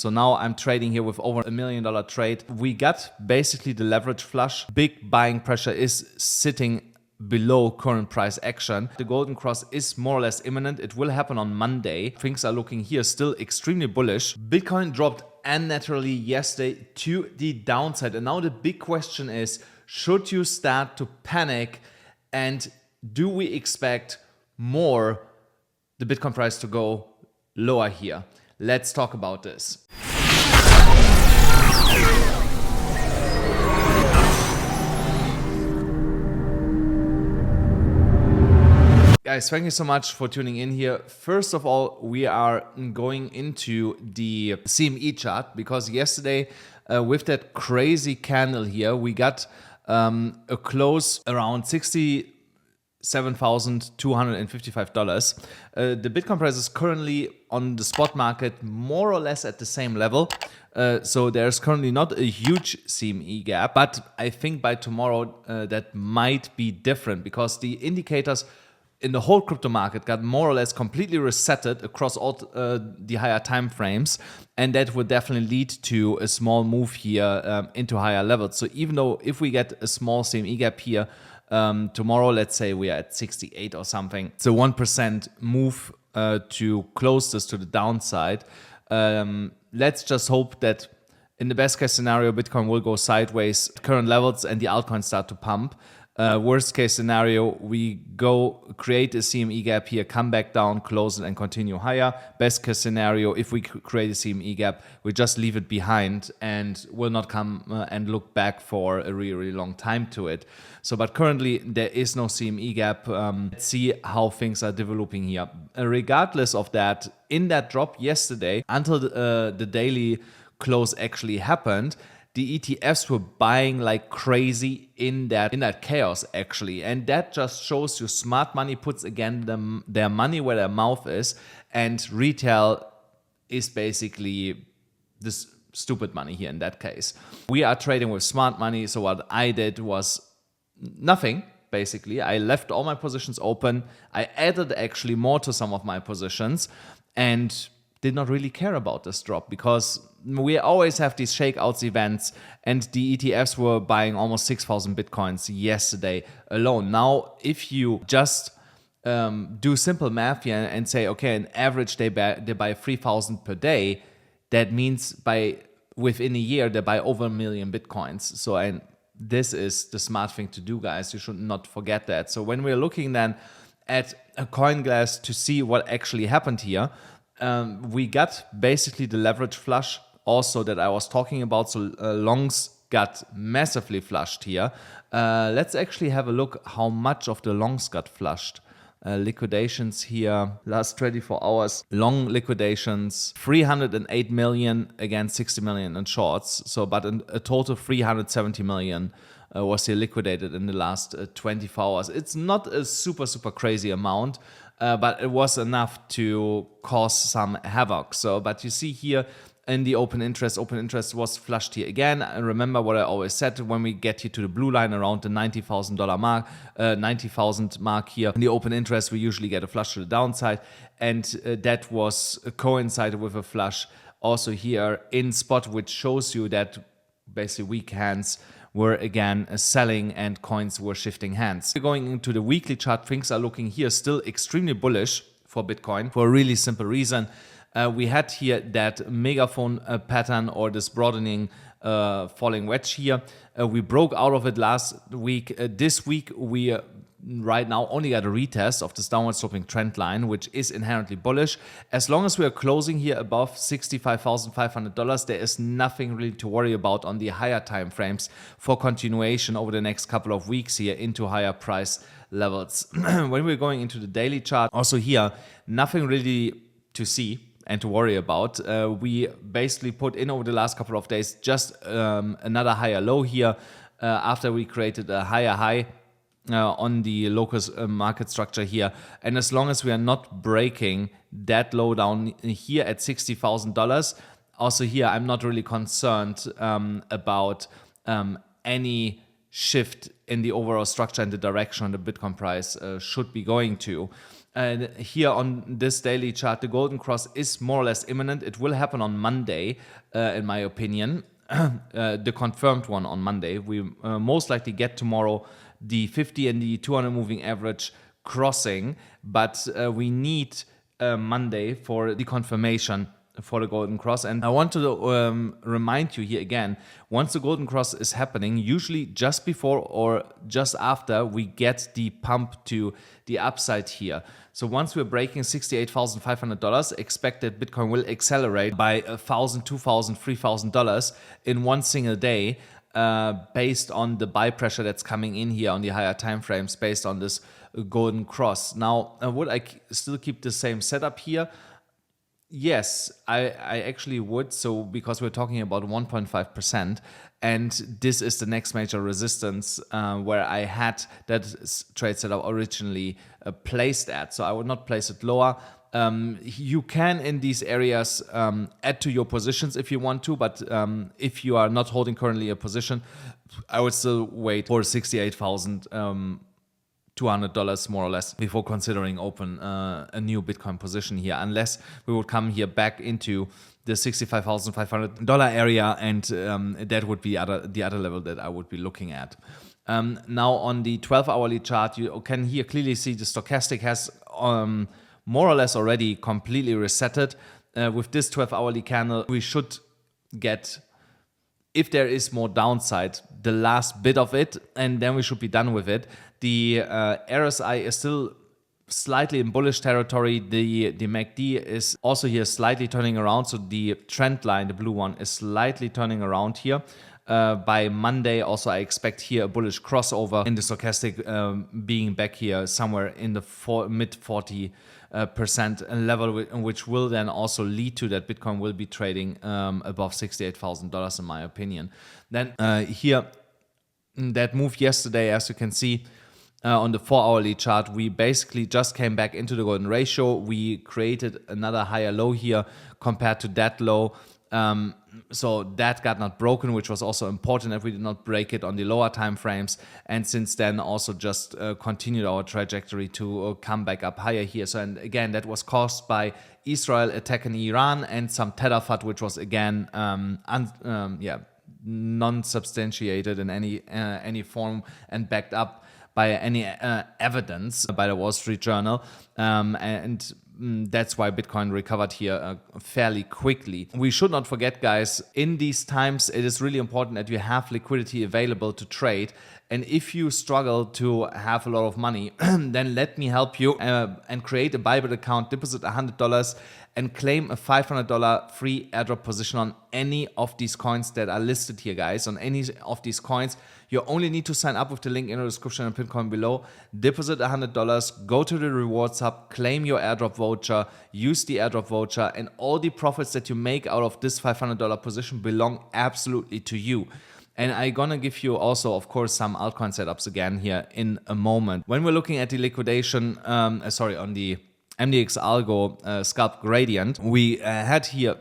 So now I'm trading here with over $1 million trade. We got basically the leverage flush. Big buying pressure is sitting below current price action. The golden cross is more or less imminent. It will happen on Monday. Things are looking here still extremely bullish. Bitcoin dropped unnaturally yesterday to the downside. And now the big question is, should you start to panic? And do we expect more the Bitcoin price to go lower here? Let's talk about this. Guys, thank you so much for tuning in here. First of all, we are going into the CME chart because yesterday with that crazy candle here, we got a close around $67,255. The Bitcoin price is currently on the spot market more or less at the same level. So there's currently not a huge CME gap, but I think by tomorrow that might be different because the indicators in the whole crypto market got more or less completely resetted across all the higher time frames, and that would definitely lead to a small move here into higher levels. So even though if we get a small CME gap here tomorrow, let's say we are at 68 or something, it's a 1% move to close this to the downside. Let's just hope that in the best case scenario, Bitcoin will go sideways at current levels and the altcoins start to pump. Worst case scenario, we go create a CME gap here, come back down, close it and continue higher. Best case scenario, if we create a CME gap, we just leave it behind and will not come and look back for a really, really long time to it. So, but currently there is no CME gap. Let's see how things are developing here. Regardless of that, in that drop yesterday, until the daily close actually happened, the ETFs were buying like crazy in that chaos actually, and that just shows you smart money puts again their money where their mouth is, and retail is basically this stupid money here in that case. We are trading with smart money, so what I did was nothing. Basically, I left all my positions open. I added actually more to some of my positions and did not really care about this drop because we always have these shakeouts events, and the ETFs were buying almost 6,000 Bitcoins yesterday alone. Now, if you just do simple math here and say, okay, on average they buy 3,000 per day, that means within a year they buy over 1 million Bitcoins. So, and this is the smart thing to do, guys. You should not forget that. So when we're looking then at a coin glass to see what actually happened here, we got basically the leverage flush also that I was talking about. So longs got massively flushed here. Let's actually have a look how much of the longs got flushed. Liquidations here, last 24 hours, long liquidations, 308 million against 60 million in shorts. So, but a total 370 million was here liquidated in the last 24 hours. It's not a super crazy amount, but it was enough to cause some havoc. So, but you see here in the open interest was flushed here again. And remember what I always said, when we get here to the blue line around the $90,000 mark, 90,000 mark here, in the open interest, we usually get a flush to the downside. And that was coincided with a flush also here in spot, which shows you that basically weak hands were again selling and coins were shifting hands. Going into the weekly chart, things are looking here still extremely bullish for Bitcoin for a really simple reason. We had here that megaphone pattern, or this broadening falling wedge here. We broke out of it last week. This week we right now only got a retest of this downward sloping trend line, which is inherently bullish. As long as we are closing here above $65,500, there is nothing really to worry about on the higher time frames for continuation over the next couple of weeks here into higher price levels. When we're going into the daily chart, also here, nothing really to see and to worry about. We basically put in over the last couple of days just another higher low here after we created a higher high on the local market structure here. And as long as we are not breaking that low down here at $60,000, also here I'm not really concerned about any shift in the overall structure and the direction the Bitcoin price should be going to. And here on this daily chart, the golden cross is more or less imminent. It will happen on Monday, in my opinion. The confirmed one on Monday. We most likely get tomorrow the 50 and the 200 moving average crossing, but we need Monday for the confirmation for the golden cross. And I want to remind you here again, once the golden cross is happening, usually just before or just after, we get the pump to the upside here. So once we're breaking $68,500, expect that Bitcoin will accelerate by $1,000, $2,000, $3,000 in one single day, based on the buy pressure that's coming in here on the higher time frames, based on this golden cross. Now, would I still keep the same setup here? Yes, I actually would. So because we're talking about 1.5%, and this is the next major resistance where I had that trade setup originally placed at. So I would not place it lower. You can in these areas add to your positions if you want to, but if you are not holding currently a position, I would still wait for $68,200 more or less before considering open a new Bitcoin position here, unless we would come here back into the $65,500 area, and that would be the other level that I would be looking at. Now on the 12-hourly chart, you can here clearly see the stochastic has more or less already completely resetted. With this 12-hourly candle, we should get, if there is more downside, the last bit of it, and then we should be done with it. The RSI is still slightly in bullish territory. The MACD is also here slightly turning around. So the trend line, the blue one, is slightly turning around here. By Monday, also I expect here a bullish crossover in the stochastic, being back here somewhere in the mid 40% level, which will then also lead to that Bitcoin will be trading above $68,000 in my opinion. Then here, that move yesterday, as you can see, on the 4-hourly chart, we basically just came back into the golden ratio. We created another higher low here compared to that low. So that got not broken, which was also important that we did not break it on the lower time frames. And since then also just continued our trajectory to come back up higher here. So, and again, that was caused by Israel attacking Iran and some Tether FUD, which was again, non-substantiated in any form and backed up by any evidence by the Wall Street Journal, and that's why Bitcoin recovered here fairly quickly. We should not forget, guys, in these times, it is really important that you have liquidity available to trade. And if you struggle to have a lot of money, then let me help you and create a Bybit account, deposit $100 and claim a $500 free airdrop position on any of these coins that are listed here, guys. On any of these coins, you only need to sign up with the link in the description and pinned comment below, deposit $100, go to the rewards hub, claim your airdrop voucher, use the airdrop voucher, and all the profits that you make out of this $500 position belong absolutely to you. And I'm gonna give you also, of course, some altcoin setups again here in a moment. When we're looking at the liquidation, on the MDX Algo scalp gradient, we had here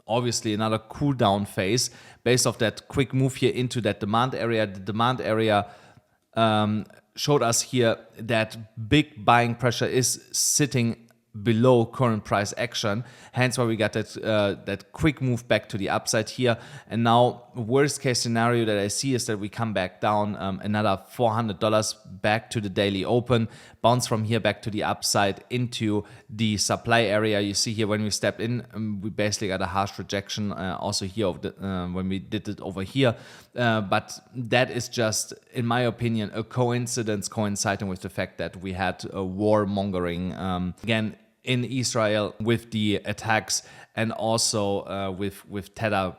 obviously another cool down phase based off that quick move here into that demand area. The demand area showed us here that big buying pressure is sitting below current price action, hence why we got that quick move back to the upside here. And now worst case scenario that I see is that we come back down another $400 back to the daily open, bounce from here back to the upside into the supply area. You see here when we stepped in, we basically got a harsh rejection also here of the, when we did it over here, but that is just, in my opinion, a coincidence coinciding with the fact that we had a war mongering again in Israel with the attacks, and also with Tether,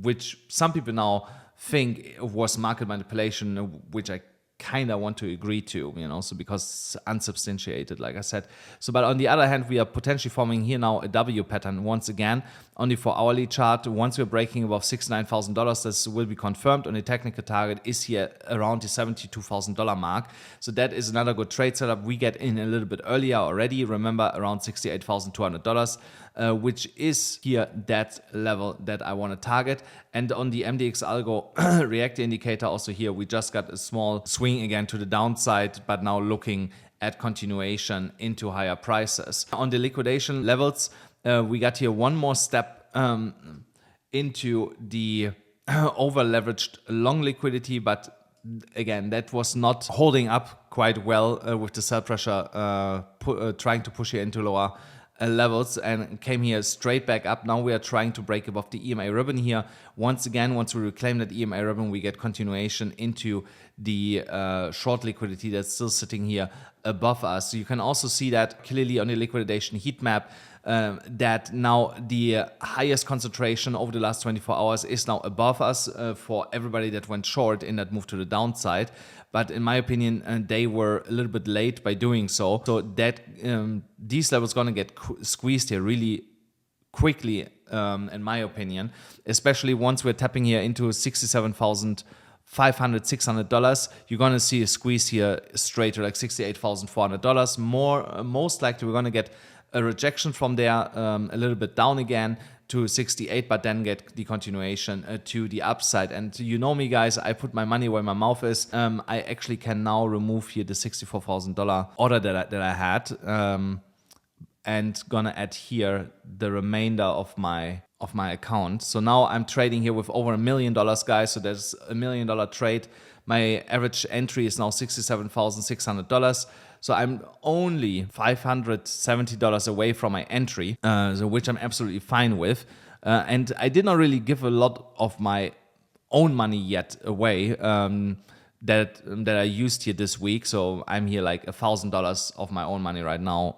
which some people now think was market manipulation, which I kind of want to agree to, so because it's unsubstantiated, like I said. So, but on the other hand, we are potentially forming here now a W pattern once again on the 4-hourly chart. Once we're breaking above $69,000, this will be confirmed. On the technical target is here around the $72,000 mark. So that is another good trade setup. We get in a little bit earlier already. Remember, around $68,200. which is here that level that I want to target. And on the MDX algo reactor indicator, also here we just got a small swing again to the downside, but now looking at continuation into higher prices. On the liquidation levels, we got here one more step into the over leveraged long liquidity, but again, that was not holding up quite well with the sell pressure trying to push here into lower levels, and came here straight back up. Now we are trying to break above the EMA ribbon here. Once again, once we reclaim that EMA ribbon, we get continuation into the short liquidity that's still sitting here above us. So you can also see that clearly on the liquidation heat map, that now the highest concentration over the last 24 hours is now above us for everybody that went short in that move to the downside. But in my opinion, they were a little bit late by doing so. So that these levels going to get squeezed here really quickly, in my opinion, especially once we're tapping here into $67,500, $600, you're going to see a squeeze here straight to like $68,400. Most likely we're going to get a rejection from there, a little bit down again to 68, but then get the continuation to the upside. And you know me, guys, I put my money where my mouth is. I actually can now remove here the $64,000 order that I had, and gonna add here the remainder of my account. So now I'm trading here with over $1 million, guys. So there's $1 million trade. My average entry is now $67,600. So I'm only $570 away from my entry, which I'm absolutely fine with. And I did not really give a lot of my own money yet away that I used here this week. So I'm here like $1,000 of my own money right now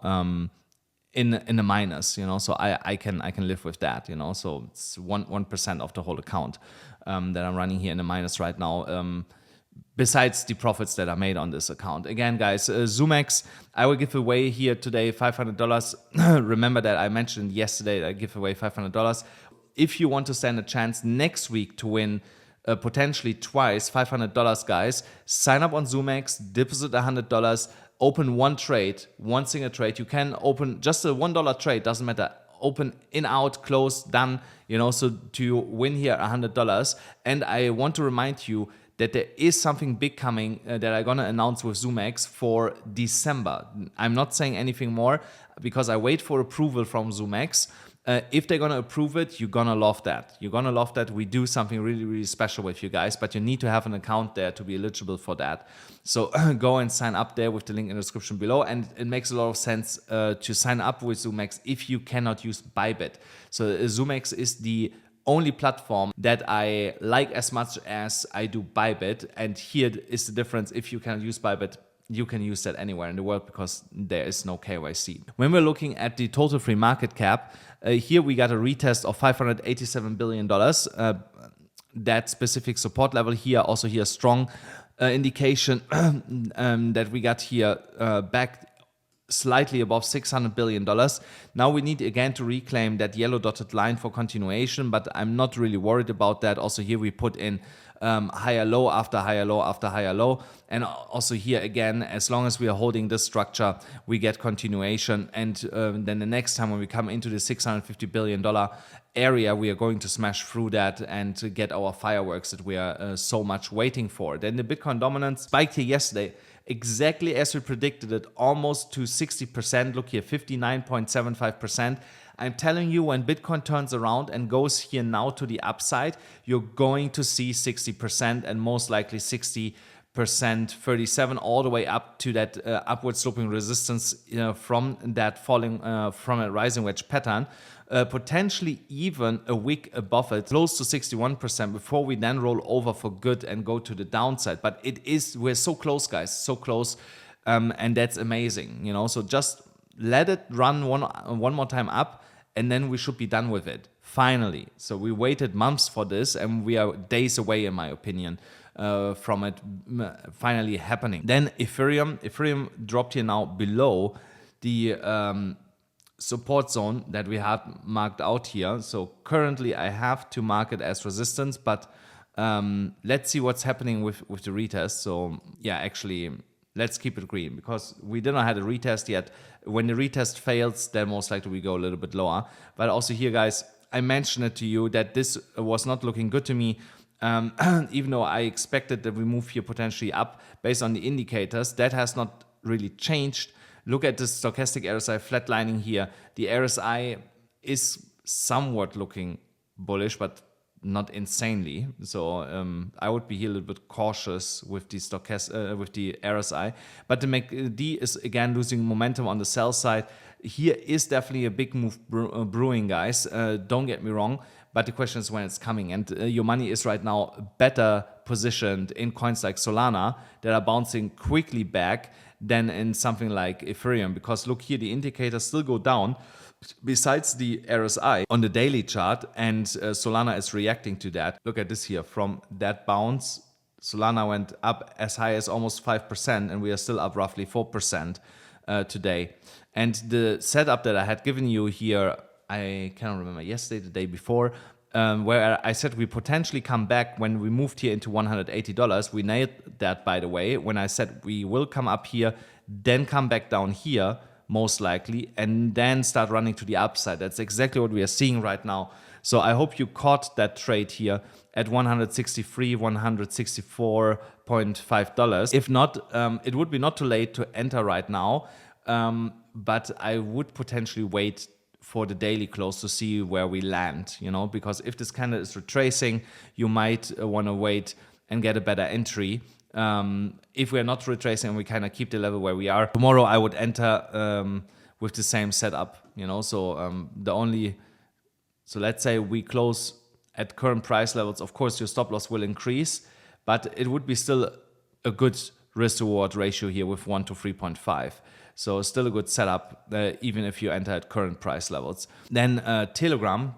in the minus, you know. So I can live with that, you know. So it's 1% of the whole account that I'm running here in the minus right now. Besides the profits that are made on this account. Again, guys, ZoomX, I will give away here today $500. Remember that I mentioned yesterday that I give away $500. If you want to stand a chance next week to win potentially twice $500, guys, sign up on ZoomX, deposit $100, open one single trade. You can open just a $1 trade, doesn't matter. Open in, out, close, done, you know, so to win here $100. And I want to remind you that there is something big coming that I'm gonna announce with ZoomX for December. I'm not saying anything more because I wait for approval from ZoomX. If they're gonna approve it, you're gonna love that. You're gonna love that. We do something really, really special with you guys, but you need to have an account there to be eligible for that. So go and sign up there with the link in the description below. And it makes a lot of sense to sign up with ZoomX if you cannot use Bybit. So ZoomX is the only platform that I like as much as I do Bybit. And here is the difference. If you can use Bybit, you can use that anywhere in the world because there is no KYC. When we're looking at the total free market cap, here we got a retest of $587 billion. That specific support level here, also here strong indication that we got here back slightly above $600 billion. Now we need again to reclaim that yellow dotted line for continuation, but I'm not really worried about that. Also here we put in higher low after higher low after higher low. And also here again, as long as we are holding this structure, we get continuation. And then the next time when we come into the $650 billion area, we are going to smash through that and get our fireworks that we are so much waiting for. Then the Bitcoin dominance spiked here yesterday, exactly as we predicted it, almost to 60%. Look here, 59.75%. I'm telling you, when Bitcoin turns around and goes here now to the upside, you're going to see 60% and most likely 60%, 37, all the way up to that upward sloping resistance from that falling from a rising wedge pattern. Potentially even a wick above it, close to 61%, before we then roll over for good and go to the downside. But we're so close, guys, so close, and that's amazing, you know. So just let it run one more time up, and then we should be done with it finally. So we waited months for this, and we are days away, in my opinion, from it finally happening. Then Ethereum dropped here now below the support zone that we had marked out here. So currently I have to mark it as resistance, but let's see what's happening with the retest. So yeah, actually let's keep it green because we did not have a retest yet. When the retest fails, then most likely we go a little bit lower. But also here, guys, I mentioned it to you that this was not looking good to me. Even though I expected that we move here potentially up based on the indicators, that has not really changed. Look at the stochastic RSI flatlining here. The RSI is somewhat looking bullish, but not insanely. So I would be here a little bit cautious with the with the RSI. But the MACD is again losing momentum on the sell side. Here is definitely a big move brewing, guys. Don't get me wrong. But the question is when it's coming. And your money is right now better positioned in coins like Solana that are bouncing quickly back than in something like Ethereum. Because look here, the indicators still go down besides the RSI on the daily chart. And Solana is reacting to that. Look at this here. From that bounce, Solana went up as high as almost 5%. And we are still up roughly 4% today. And the setup that I had given you here, I cannot remember, yesterday, the day before, where I said we potentially come back when we moved here into $180. We nailed that, by the way, when I said we will come up here, then come back down here, most likely, and then start running to the upside. That's exactly what we are seeing right now. So I hope you caught that trade here at $163, $164.5. If not, it would be not too late to enter right now, but I would potentially wait for the daily close to see where we land, because if this candle is retracing, you might want to wait and get a better entry. If we're not retracing and we kind of keep the level where we are, tomorrow I would enter with the same setup, so so let's say we close at current price levels. Of course, your stop loss will increase, but it would be still a good risk reward ratio here with 1 to 3.5. So still a good setup, even if you enter at current price levels. Then Telegram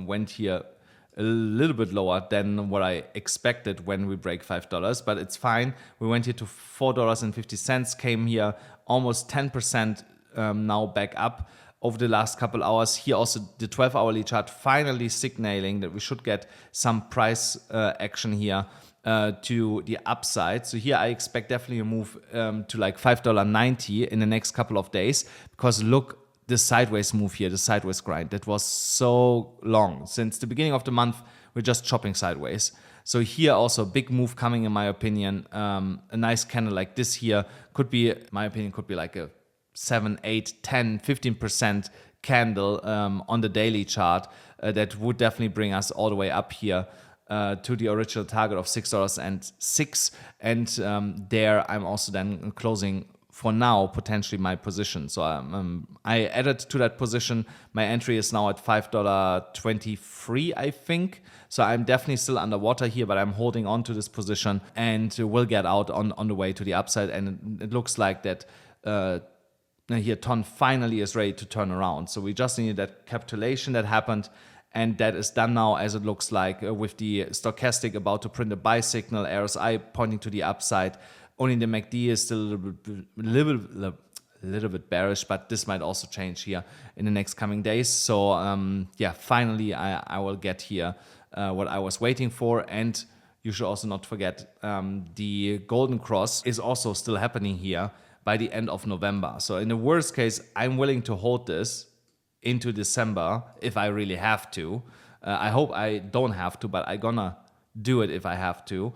went here a little bit lower than what I expected when we break $5, but it's fine. We went here to $4.50, came here almost 10% now back up over the last couple hours. Here also the 12-hourly chart finally signaling that we should get some price action here to the upside. So here I expect definitely a move to like $5.90 in the next couple of days, because look, the sideways move here, the sideways grind, that was so long. Since the beginning of the month, we're just chopping sideways. So here also a big move coming, in my opinion. A nice candle like this here could be, in my opinion, could be like a 7, 8, 10, 15% candle on the daily chart. That would definitely bring us all the way up here to the original target of $6.06. And there I'm also then closing for now potentially my position. So I added to that position. My entry is now at $5.23, I think. So I'm definitely still underwater here, but I'm holding on to this position and will get out on the way to the upside. And it looks like that here Ton finally is ready to turn around. So we just needed that capitulation that happened. And that is done now, as it looks like, with the stochastic about to print a buy signal, RSI pointing to the upside. Only the MACD is still a little bit bearish, but this might also change here in the next coming days. So yeah, finally I will get here what I was waiting for. And you should also not forget the golden cross is also still happening here by the end of November. So in the worst case, I'm willing to hold this into December if I really have to. I hope I don't have to, but I'm gonna do it if I have to.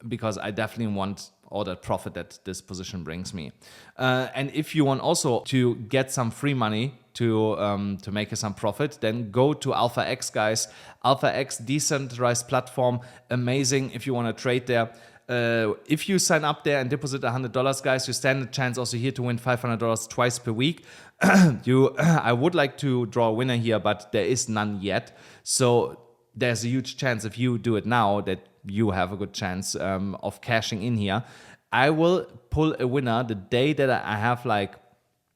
Because I definitely want all that profit that this position brings me. And if you want also to get some free money to make some profit, then go to AlphaX, guys. AlphaX, decentralized platform, amazing if you want to trade there. If you sign up there and deposit $100, guys, you stand a chance also here to win $500 twice per week. I would like to draw a winner here, but there is none yet. So there's a huge chance if you do it now that you have a good chance of cashing in here. I will pull a winner the day that I have like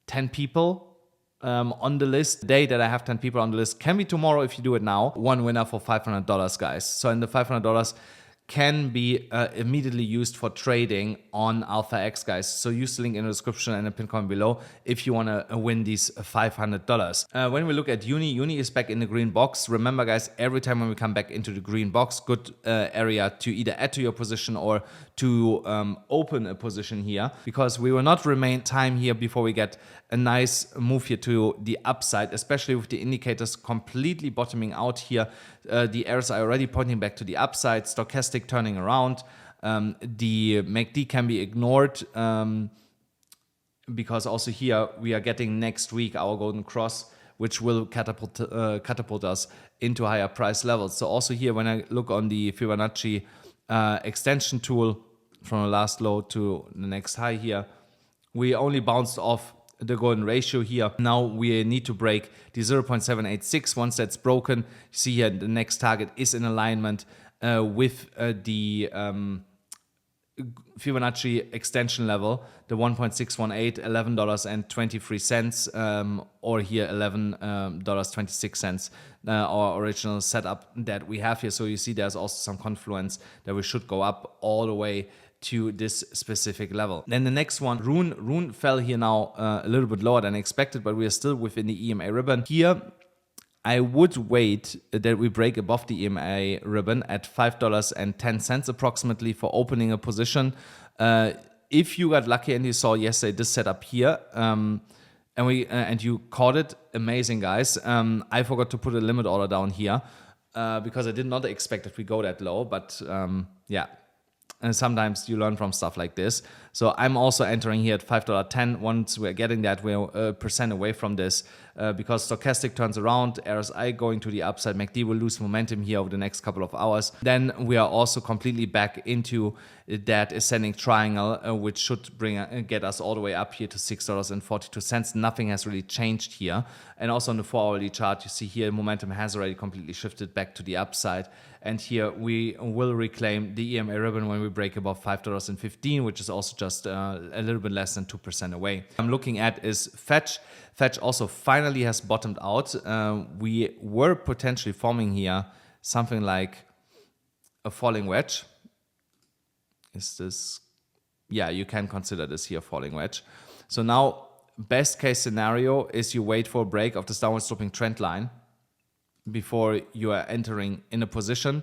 10 people on the list. The day that I have 10 people on the list can be tomorrow if you do it now. One winner for $500, guys. So in the $500 can be immediately used for trading on Alpha X, guys. So use the link in the description and the pin comment below if you want to win these $500. When we look at Uni is back in the green box. Remember, guys, every time when we come back into the green box, good area to either add to your position or to open a position here, because we will not remain time here before we get a nice move here to the upside, especially with the indicators completely bottoming out here. The arrows are already pointing back to the upside, stochastic turning around. The MACD can be ignored because also here we are getting next week our golden cross, which will catapult us into higher price levels. So also here, when I look on the Fibonacci extension tool from the last low to the next high here, we only bounced off the golden ratio here. Now we need to break the 0.786. Once that's broken, you see here the next target is in alignment with the Fibonacci extension level, the 1.618, $11.23, or here $11.26, our original setup that we have here. So you see there's also some confluence that we should go up all the way to this specific level. Then the next one, Rune fell here now a little bit lower than expected, but we are still within the EMA ribbon. Here, I would wait that we break above the EMA ribbon at $5.10 approximately for opening a position. If you got lucky and you saw yesterday this setup here, and you caught it, amazing, guys. I forgot to put a limit order down here because I did not expect that we go that low, but yeah. And sometimes you learn from stuff like this. So I'm also entering here at $5.10. Once we're getting that, we're a percent away from this because stochastic turns around, RSI going to the upside, MACD will lose momentum here over the next couple of hours. Then we are also completely back into that ascending triangle, which should get us all the way up here to $6.42. Nothing has really changed here. And also on the 4-hourly chart, you see here momentum has already completely shifted back to the upside. And here we will reclaim the EMA ribbon when we break above $5.15, which is also just a little bit less than 2% away. I'm looking at is Fetch. Fetch also finally has bottomed out. We were potentially forming here something like a falling wedge. Is this? Yeah, you can consider this here a falling wedge. So now, best case scenario is you wait for a break of this downward sloping trend line before you are entering in a position.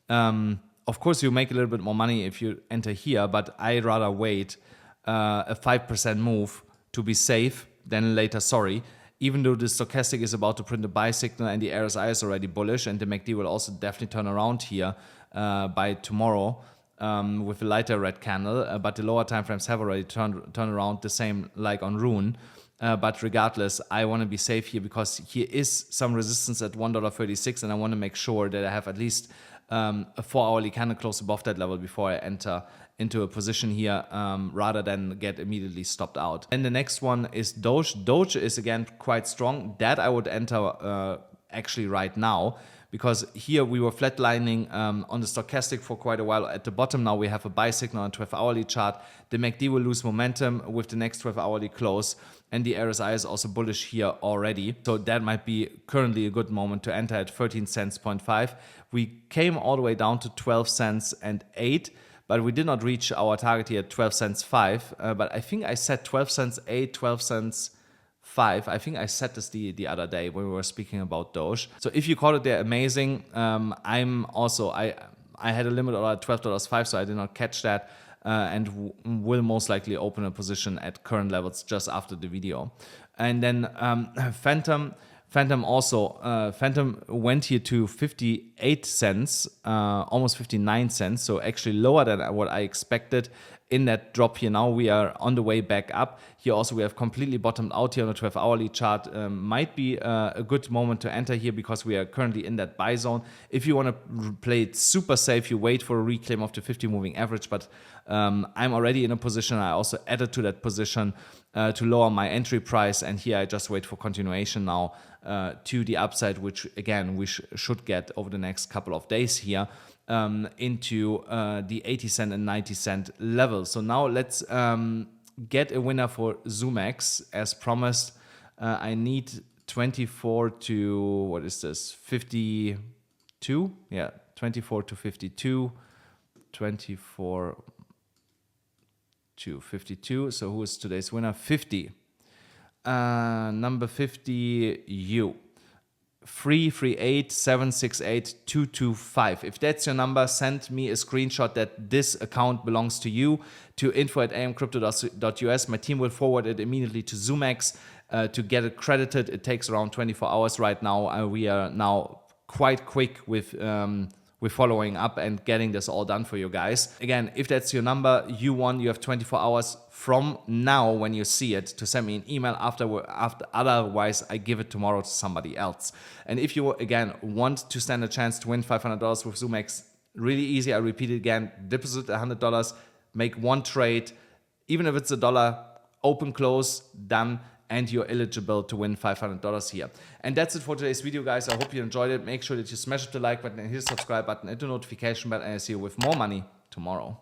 Of course, you make a little bit more money if you enter here, but I'd rather wait a 5% move to be safe than later sorry. Even though the stochastic is about to print a buy signal and the RSI is already bullish, and the MACD will also definitely turn around here by tomorrow with a lighter red candle, but the lower time frames have already turned around, the same like on Rune. But regardless, I want to be safe here because here is some resistance at $1.36, and I want to make sure that I have at least a 4-hourly candle close above that level before I enter into a position here, rather than get immediately stopped out. And the next one is Doge. Doge is again quite strong. That I would enter actually right now, because here we were flatlining on the stochastic for quite a while at the bottom. Now we have a buy signal on 12-hourly chart. The MACD will lose momentum with the next 12-hourly close, and the RSI is also bullish here already. So that might be currently a good moment to enter at 13 cents 0.5. We came all the way down to 12 cents and 8, but we did not reach our target here at 12 cents 5. But I think I set 12 cents 8, 12 cents 5. I think I said this the other day when we were speaking about Doge. So if you caught it there, amazing. I'm also, I had a limit order at $12.05, so I did not catch that. And will most likely open a position at current levels just after the video. And then Phantom went here to 58 cents, almost 59 cents, so actually lower than what I expected in that drop here. Now we are on the way back up. Here also we have completely bottomed out here on the 12-hourly chart. Might be a good moment to enter here because we are currently in that buy zone. If you want to play it super safe, you wait for a reclaim of the 50 moving average, but I'm already in a position. I also added to that position to lower my entry price, and here I just wait for continuation now to the upside, which again we should get over the next couple of days here into the 80 cent and 90 cent level. So now let's get a winner for ZoomX as promised. I need 24 to, what is this, 52? Yeah, 24 to 52. 24 to 52. So who is today's winner? 50. Number 50, you. 338768225. If that's your number, send me a screenshot that this account belongs to you to info@amcrypto.us. My team will forward it immediately to ZoomX to get it credited. It takes around 24 hours right now. We are now quite quick with following up and getting this all done for you guys. Again, if that's your number, you won. You have 24 hours from now when you see it to send me an email after otherwise I give it tomorrow to somebody else. And if you again want to stand a chance to win $500 with ZoomX, really easy. I repeat it again, deposit $100, make one trade, even if it's $1, open, close, done, and you're eligible to win $500 here. And that's it for today's video, guys. I hope you enjoyed it. Make sure that you smash up the like button and hit the subscribe button and the notification bell, and I'll see you with more money tomorrow.